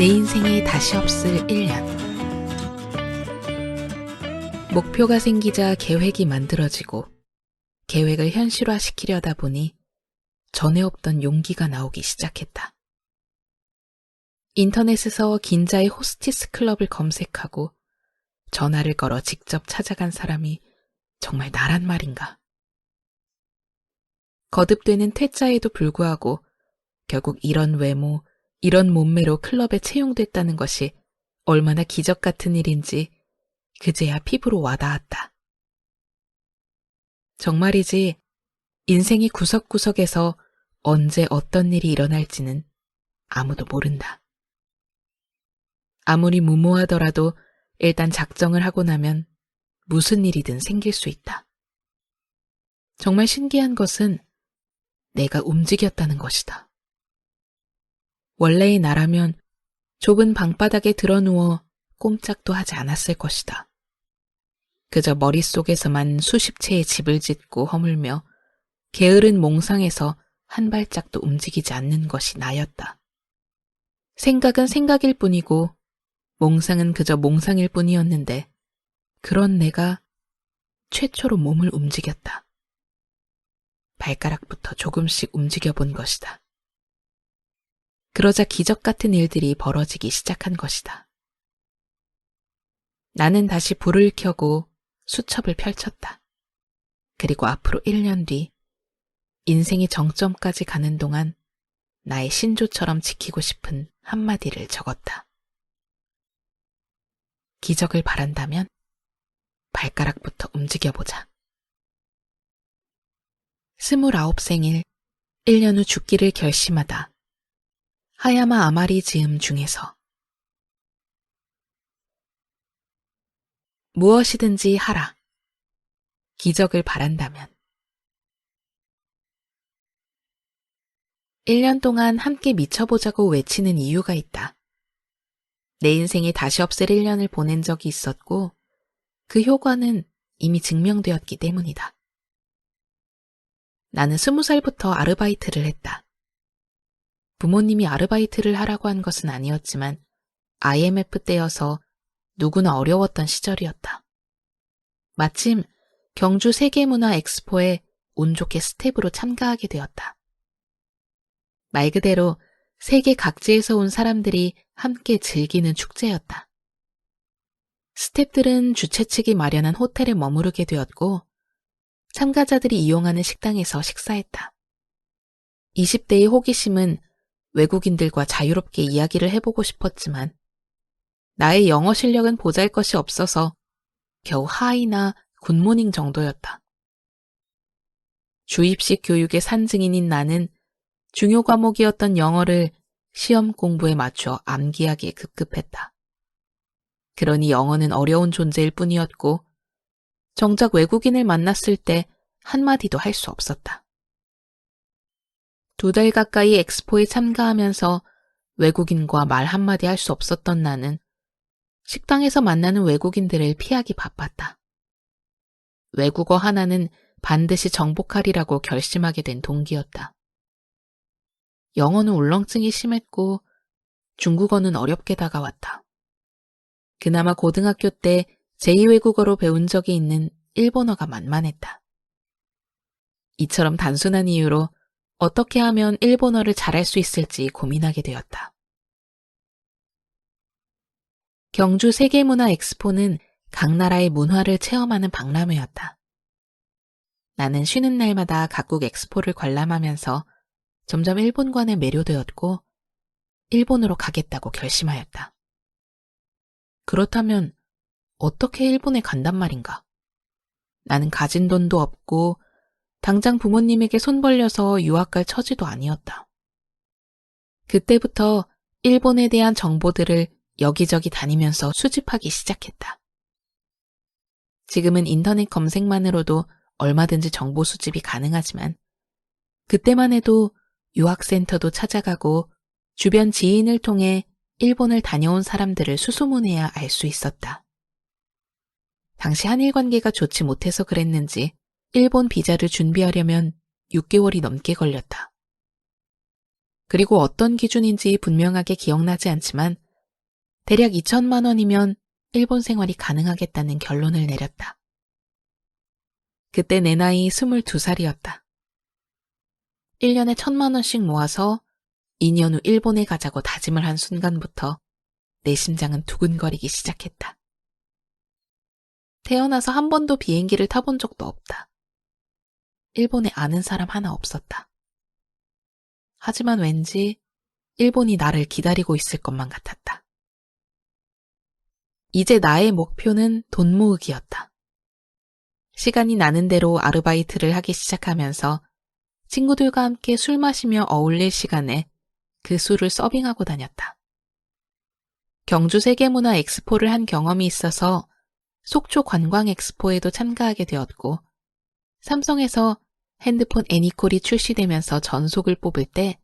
내 인생에 다시 없을 1년. 목표가 생기자 계획이 만들어지고 계획을 현실화시키려다 보니 전에 없던 용기가 나오기 시작했다. 인터넷에서 긴자의 호스티스 클럽을 검색하고 전화를 걸어 직접 찾아간 사람이 정말 나란 말인가. 거듭되는 퇴짜에도 불구하고 결국 이런 외모, 이런 몸매로 클럽에 채용됐다는 것이 얼마나 기적 같은 일인지 그제야 피부로 와닿았다. 정말이지 인생의 구석구석에서 언제 어떤 일이 일어날지는 아무도 모른다. 아무리 무모하더라도 일단 작정을 하고 나면 무슨 일이든 생길 수 있다. 정말 신기한 것은 내가 움직였다는 것이다. 원래의 나라면 좁은 방바닥에 드러누워 꼼짝도 하지 않았을 것이다. 그저 머릿속에서만 수십 채의 집을 짓고 허물며 게으른 몽상에서 한 발짝도 움직이지 않는 것이 나였다. 생각은 생각일 뿐이고 몽상은 그저 몽상일 뿐이었는데 그런 내가 최초로 몸을 움직였다. 발가락부터 조금씩 움직여본 것이다. 그러자 기적 같은 일들이 벌어지기 시작한 것이다. 나는 다시 불을 켜고 수첩을 펼쳤다. 그리고 앞으로 1년 뒤 인생의 정점까지 가는 동안 나의 신조처럼 지키고 싶은 한마디를 적었다. 기적을 바란다면 발가락부터 움직여보자. 29 생일, 1년 후 죽기를 결심하다. 하야마 아마리 즈음 중에서 무엇이든지 하라. 기적을 바란다면 1년 동안 함께 미쳐보자고 외치는 이유가 있다. 내 인생에 다시 없을 1년을 보낸 적이 있었고 그 효과는 이미 증명되었기 때문이다. 나는 20살부터 아르바이트를 했다. 부모님이 아르바이트를 하라고 한 것은 아니었지만 IMF 때여서 누구나 어려웠던 시절이었다. 마침 경주 세계문화 엑스포에 운 좋게 스텝으로 참가하게 되었다. 말 그대로 세계 각지에서 온 사람들이 함께 즐기는 축제였다. 스텝들은 주최 측이 마련한 호텔에 머무르게 되었고 참가자들이 이용하는 식당에서 식사했다. 20대의 호기심은 외국인들과 자유롭게 이야기를 해보고 싶었지만 나의 영어 실력은 보잘것이 없어서 겨우 하이나 굿모닝 정도였다. 주입식 교육의 산증인인 나는 중요 과목이었던 영어를 시험 공부에 맞춰 암기하기에 급급했다. 그러니 영어는 어려운 존재일 뿐이었고 정작 외국인을 만났을 때 한마디도 할 수 없었다. 2달 가까이 엑스포에 참가하면서 외국인과 말 한마디 할 수 없었던 나는 식당에서 만나는 외국인들을 피하기 바빴다. 외국어 하나는 반드시 정복하리라고 결심하게 된 동기였다. 영어는 울렁증이 심했고 중국어는 어렵게 다가왔다. 그나마 고등학교 때 제2외국어로 배운 적이 있는 일본어가 만만했다. 이처럼 단순한 이유로 어떻게 하면 일본어를 잘할 수 있을지 고민하게 되었다. 경주 세계문화 엑스포는 각 나라의 문화를 체험하는 박람회였다. 나는 쉬는 날마다 각국 엑스포를 관람하면서 점점 일본관에 매료되었고 일본으로 가겠다고 결심하였다. 그렇다면 어떻게 일본에 간단 말인가? 나는 가진 돈도 없고 당장 부모님에게 손 벌려서 유학 갈 처지도 아니었다. 그때부터 일본에 대한 정보들을 여기저기 다니면서 수집하기 시작했다. 지금은 인터넷 검색만으로도 얼마든지 정보 수집이 가능하지만 그때만 해도 유학센터도 찾아가고 주변 지인을 통해 일본을 다녀온 사람들을 수소문해야 알 수 있었다. 당시 한일 관계가 좋지 못해서 그랬는지 일본 비자를 준비하려면 6개월이 넘게 걸렸다. 그리고 어떤 기준인지 분명하게 기억나지 않지만 대략 2천만 원이면 일본 생활이 가능하겠다는 결론을 내렸다. 그때 내 나이 22살이었다. 1년에 1,000만 원씩 모아서 2년 후 일본에 가자고 다짐을 한 순간부터 내 심장은 두근거리기 시작했다. 태어나서 한 번도 비행기를 타본 적도 없다. 일본에 아는 사람 하나 없었다. 하지만 왠지 일본이 나를 기다리고 있을 것만 같았다. 이제 나의 목표는 돈 모으기였다. 시간이 나는 대로 아르바이트를 하기 시작하면서 친구들과 함께 술 마시며 어울릴 시간에 그 술을 서빙하고 다녔다. 경주 세계문화 엑스포를 한 경험이 있어서 속초 관광 엑스포에도 참가하게 되었고, 삼성에서 핸드폰 애니콜이 출시되면서 전속을 뽑을 때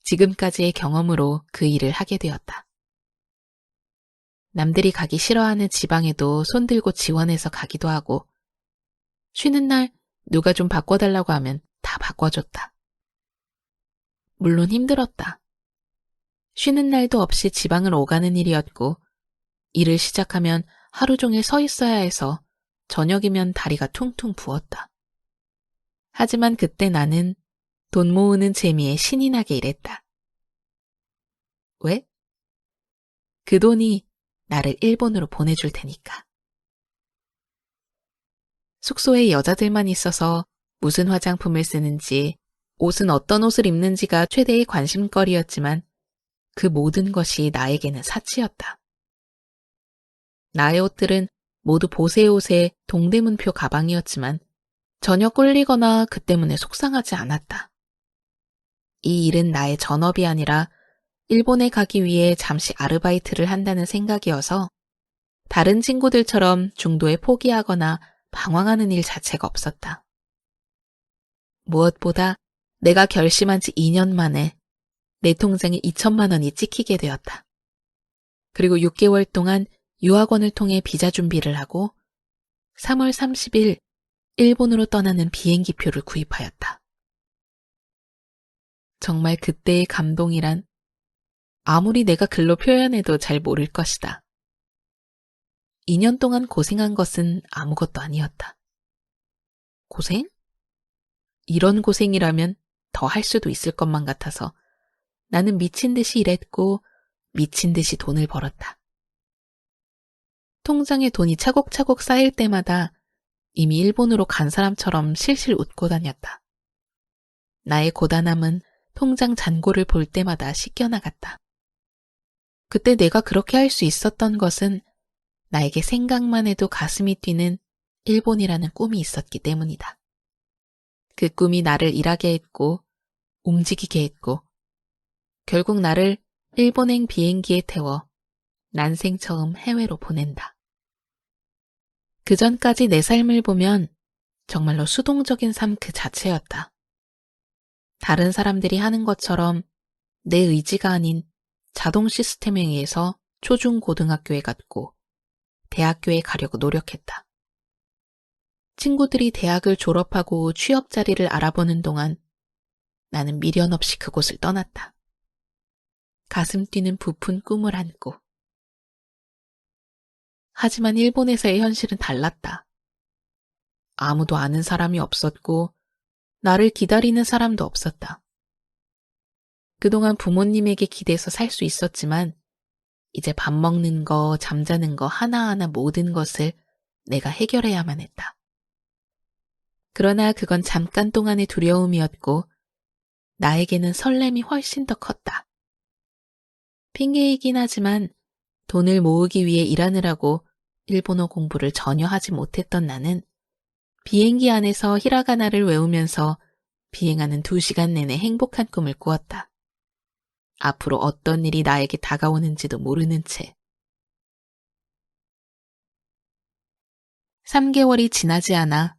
지금까지의 경험으로 그 일을 하게 되었다. 남들이 가기 싫어하는 지방에도 손들고 지원해서 가기도 하고, 쉬는 날 누가 좀 바꿔달라고 하면 다 바꿔줬다. 물론 힘들었다. 쉬는 날도 없이 지방을 오가는 일이었고, 일을 시작하면 하루 종일 서 있어야 해서 저녁이면 다리가 퉁퉁 부었다. 하지만 그때 나는 돈 모으는 재미에 신이 나게 일했다. 왜? 그 돈이 나를 일본으로 보내줄 테니까. 숙소에 여자들만 있어서 무슨 화장품을 쓰는지, 옷은 어떤 옷을 입는지가 최대의 관심거리였지만 그 모든 것이 나에게는 사치였다. 나의 옷들은 모두 보세옷의 동대문표 가방이었지만 전혀 꿀리거나 그 때문에 속상하지 않았다. 이 일은 나의 전업이 아니라 일본에 가기 위해 잠시 아르바이트를 한다는 생각이어서 다른 친구들처럼 중도에 포기하거나 방황하는 일 자체가 없었다. 무엇보다 내가 결심한 지 2년 만에 내 통장에 2천만 원이 찍히게 되었다. 그리고 6개월 동안 유학원을 통해 비자 준비를 하고 3월 30일 일본으로 떠나는 비행기표를 구입하였다. 정말 그때의 감동이란 아무리 내가 글로 표현해도 잘 모를 것이다. 2년 동안 고생한 것은 아무것도 아니었다. 고생? 이런 고생이라면 더 할 수도 있을 것만 같아서 나는 미친 듯이 일했고 미친 듯이 돈을 벌었다. 통장에 돈이 차곡차곡 쌓일 때마다 이미 일본으로 간 사람처럼 실실 웃고 다녔다. 나의 고단함은 통장 잔고를 볼 때마다 씻겨나갔다. 그때 내가 그렇게 할 수 있었던 것은 나에게 생각만 해도 가슴이 뛰는 일본이라는 꿈이 있었기 때문이다. 그 꿈이 나를 일하게 했고 움직이게 했고 결국 나를 일본행 비행기에 태워 난생 처음 해외로 보낸다. 그 전까지 내 삶을 보면 정말로 수동적인 삶 그 자체였다. 다른 사람들이 하는 것처럼 내 의지가 아닌 자동 시스템에 의해서 초중고등학교에 갔고 대학교에 가려고 노력했다. 친구들이 대학을 졸업하고 취업 자리를 알아보는 동안 나는 미련 없이 그곳을 떠났다. 가슴 뛰는 부푼 꿈을 안고. 하지만 일본에서의 현실은 달랐다. 아무도 아는 사람이 없었고 나를 기다리는 사람도 없었다. 그동안 부모님에게 기대서 살 수 있었지만 이제 밥 먹는 거, 잠자는 거 하나하나 모든 것을 내가 해결해야만 했다. 그러나 그건 잠깐 동안의 두려움이었고 나에게는 설렘이 훨씬 더 컸다. 핑계이긴 하지만 돈을 모으기 위해 일하느라고 일본어 공부를 전혀 하지 못했던 나는 비행기 안에서 히라가나를 외우면서 비행하는 2시간 내내 행복한 꿈을 꾸었다. 앞으로 어떤 일이 나에게 다가오는지도 모르는 채. 3개월이 지나지 않아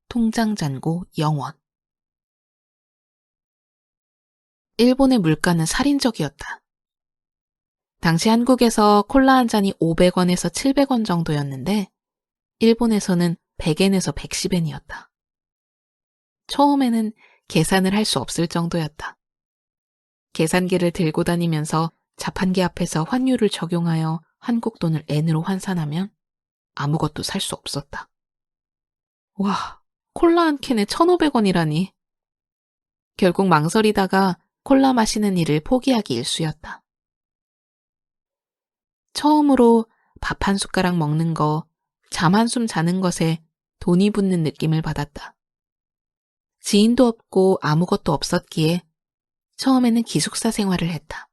통장 잔고 0원. 일본의 물가는 살인적이었다. 당시 한국에서 콜라 한 잔이 500원에서 700원 정도였는데 일본에서는 100엔에서 110엔이었다. 처음에는 계산을 할 수 없을 정도였다. 계산기를 들고 다니면서 자판기 앞에서 환율을 적용하여 한국 돈을 N으로 환산하면 아무것도 살 수 없었다. 와, 콜라 한 캔에 1,500원이라니. 결국 망설이다가 콜라 마시는 일을 포기하기 일쑤였다. 처음으로 밥 한 숟가락 먹는 거, 잠 한숨 자는 것에 돈이 붙는 느낌을 받았다. 지인도 없고 아무것도 없었기에 처음에는 기숙사 생활을 했다.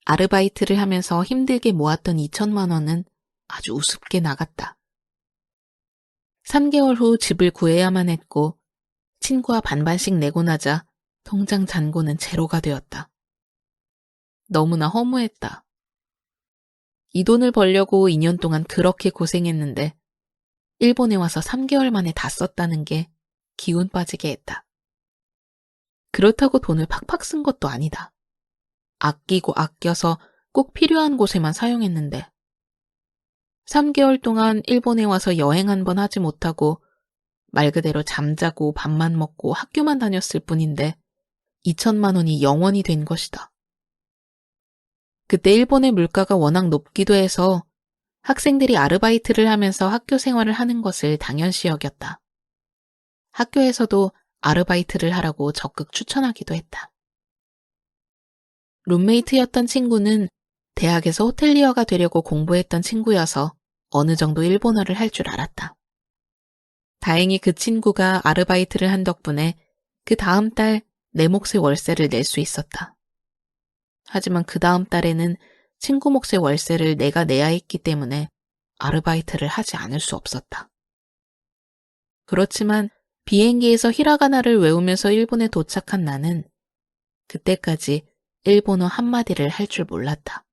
아르바이트를 하면서 힘들게 모았던 2천만 원은 아주 우습게 나갔다. 3개월 후 집을 구해야만 했고 친구와 반반씩 내고 나자 통장 잔고는 제로가 되었다. 너무나 허무했다. 이 돈을 벌려고 2년 동안 그렇게 고생했는데 일본에 와서 3개월 만에 다 썼다는 게 기운 빠지게 했다. 그렇다고 돈을 팍팍 쓴 것도 아니다. 아끼고 아껴서 꼭 필요한 곳에만 사용했는데 3개월 동안 일본에 와서 여행 한 번 하지 못하고 말 그대로 잠자고 밥만 먹고 학교만 다녔을 뿐인데 2천만 원이 0원이 된 것이다. 그때 일본의 물가가 워낙 높기도 해서 학생들이 아르바이트를 하면서 학교 생활을 하는 것을 당연시 여겼다. 학교에서도 아르바이트를 하라고 적극 추천하기도 했다. 룸메이트였던 친구는 대학에서 호텔리어가 되려고 공부했던 친구여서 어느 정도 일본어를 할 줄 알았다. 다행히 그 친구가 아르바이트를 한 덕분에 그 다음 달 내 몫의 월세를 낼 수 있었다. 하지만 그 다음 달에는 친구 몫의 월세를 내가 내야 했기 때문에 아르바이트를 하지 않을 수 없었다. 그렇지만 비행기에서 히라가나를 외우면서 일본에 도착한 나는 그때까지 일본어 한마디를 할 줄 몰랐다.